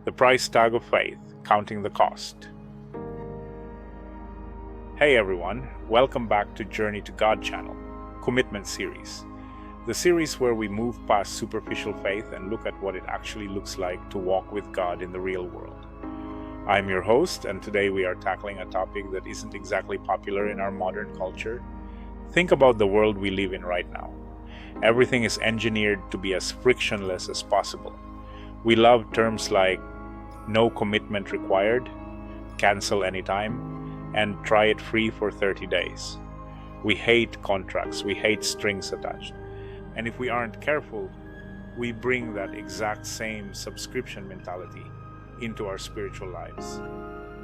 The price tag of faith, counting the cost. Hey everyone, welcome back to Journey to God channel, Commitment series. The series where we move past superficial faith and look at what it actually looks like to walk with God in the real world. I'm your host, and today we are tackling a topic that isn't exactly popular in our modern culture. Think about the world we live in right now. Everything is engineered to be as frictionless as possible. We love terms like no commitment required, cancel anytime, and try it free for 30 days. We hate contracts, we hate strings attached. And if we aren't careful, we bring that exact same subscription mentality into our spiritual lives.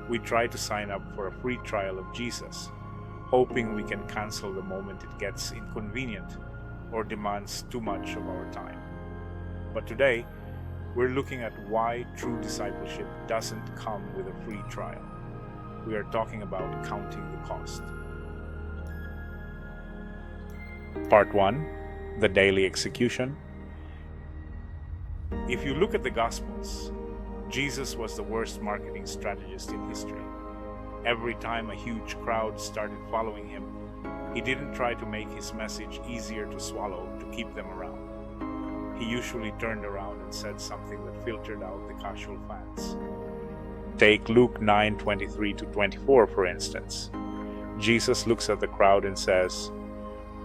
We try to sign up for a free trial of Jesus, hoping we can cancel the moment it gets inconvenient or demands too much of our time. But today, we're looking at why true discipleship doesn't come with a free trial. We are talking about counting the cost. Part 1, the daily execution. If you look at the Gospels, Jesus was the worst marketing strategist in history. Every time a huge crowd started following him, he didn't try to make his message easier to swallow to keep them around. He usually turned around and said something that filtered out the casual fans. Take Luke 9:23-24 for instance. Jesus looks at the crowd and says,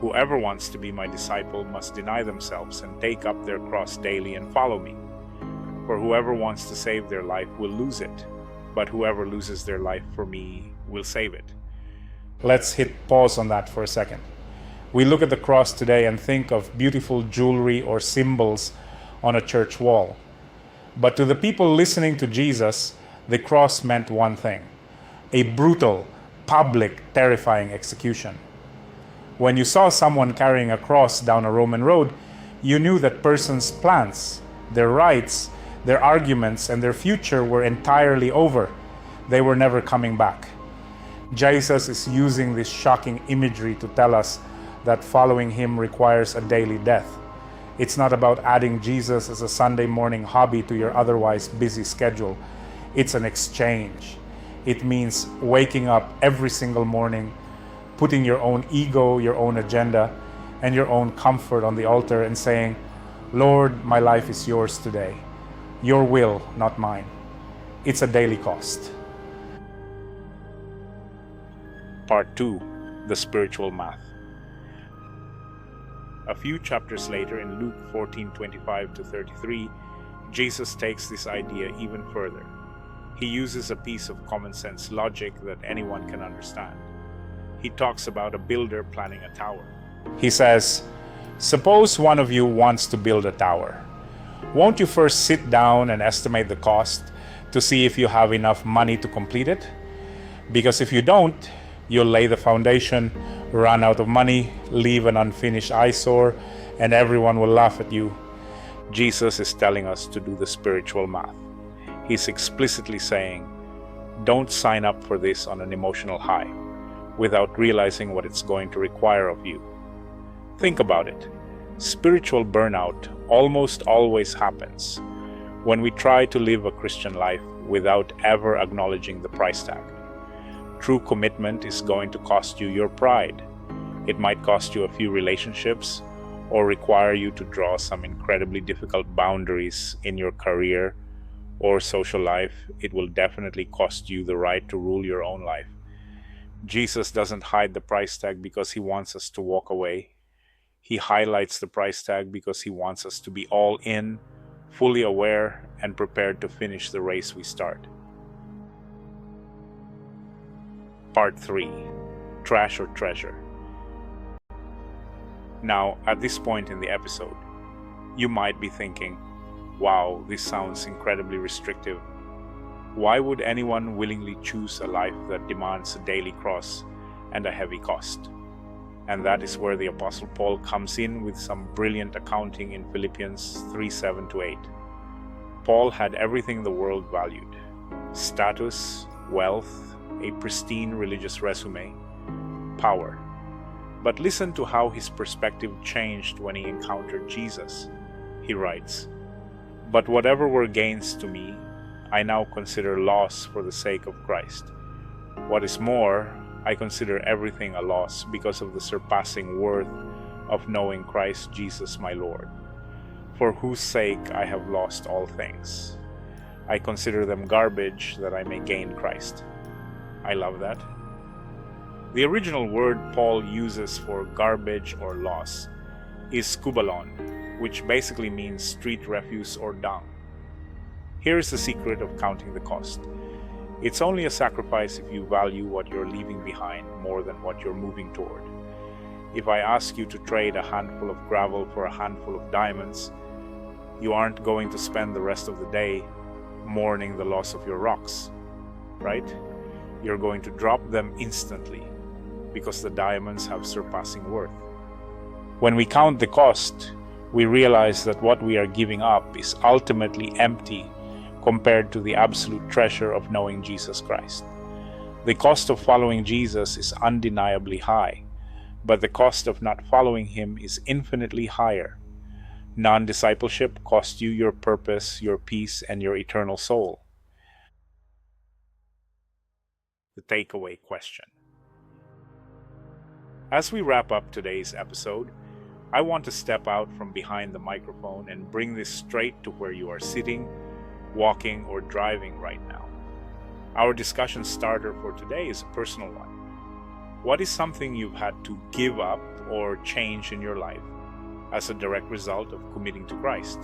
"Whoever wants to be my disciple must deny themselves and take up their cross daily and follow me. For whoever wants to save their life will lose it, but whoever loses their life for me will save it." Let's hit pause on that for a second. We look at the cross today and think of beautiful jewelry or symbols on a church wall. But to the people listening to Jesus, the cross meant one thing: a brutal, public, terrifying execution. When you saw someone carrying a cross down a Roman road, you knew that person's plans, their rights, their arguments, and their future were entirely over. They were never coming back. Jesus is using this shocking imagery to tell us that following him requires a daily death. It's not about adding Jesus as a Sunday morning hobby to your otherwise busy schedule. It's an exchange. It means waking up every single morning, putting your own ego, your own agenda, and your own comfort on the altar and saying, "Lord, my life is yours today. Your will, not mine." It's a daily cost. Part 2, the spiritual math. A few chapters later in Luke 14:25-33, Jesus takes this idea even further. He uses a piece of common sense logic that anyone can understand. He talks about a builder planning a tower. He says, "Suppose one of you wants to build a tower. Won't you first sit down and estimate the cost to see if you have enough money to complete it? Because if you don't, you'll lay the foundation, run out of money, leave an unfinished eyesore, and everyone will laugh at you." Jesus is telling us to do the spiritual math. He's explicitly saying, don't sign up for this on an emotional high without realizing what it's going to require of you. Think about it. Spiritual burnout almost always happens when we try to live a Christian life without ever acknowledging the price tag. True commitment is going to cost you your pride. It might cost you a few relationships or require you to draw some incredibly difficult boundaries in your career or social life. It will definitely cost you the right to rule your own life. Jesus doesn't hide the price tag because he wants us to walk away. He highlights the price tag because he wants us to be all in, fully aware, and prepared to finish the race we start. Part 3, trash or treasure. Now, at this point in the episode, you might be thinking, wow, this sounds incredibly restrictive. Why would anyone willingly choose a life that demands a daily cross and a heavy cost? And that is where the Apostle Paul comes in with some brilliant accounting in Philippians 3:7-8. Paul had everything the world valued: status, wealth, a pristine religious resume, power. But listen to how his perspective changed when he encountered Jesus. He writes, "But whatever were gains to me, I now consider loss for the sake of Christ. What is more, I consider everything a loss because of the surpassing worth of knowing Christ Jesus my Lord, for whose sake I have lost all things. I consider them garbage that I may gain Christ. I love that. The original word Paul uses for garbage or loss is skubalon, which basically means street refuse or dung. Here's the secret of counting the cost. It's only a sacrifice if you value what you're leaving behind more than what you're moving toward. If I ask you to trade a handful of gravel for a handful of diamonds, you aren't going to spend the rest of the day mourning the loss of your rocks, right? You're going to drop them instantly because the diamonds have surpassing worth. When we count the cost, we realize that what we are giving up is ultimately empty compared to the absolute treasure of knowing Jesus Christ. The cost of following Jesus is undeniably high, but the cost of not following him is infinitely higher. Non-discipleship costs you your purpose, your peace, and your eternal soul. The takeaway question. As we wrap up today's episode, I want to step out from behind the microphone and bring this straight to where you are sitting, walking, or driving right now. Our discussion starter for today is a personal one. What is something you've had to give up or change in your life as a direct result of committing to Christ?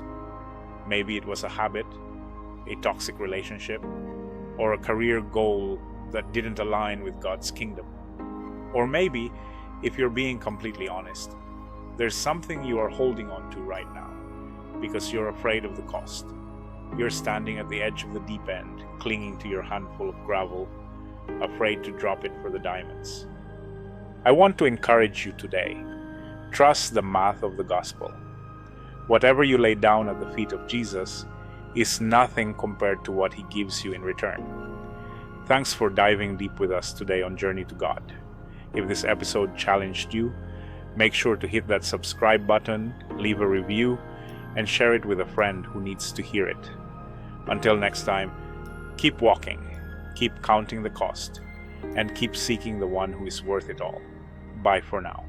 Maybe it was a habit, a toxic relationship, or a career goal that didn't align with God's kingdom. Or maybe, if you're being completely honest, there's something you are holding on to right now because you're afraid of the cost. You're standing at the edge of the deep end, clinging to your handful of gravel, afraid to drop it for the diamonds. I want to encourage you today. Trust the math of the gospel. Whatever you lay down at the feet of Jesus is nothing compared to what he gives you in return. Thanks for diving deep with us today on Journey to God. If this episode challenged you, make sure to hit that subscribe button, leave a review, and share it with a friend who needs to hear it. Until next time, keep walking, keep counting the cost, and keep seeking the one who is worth it all. Bye for now.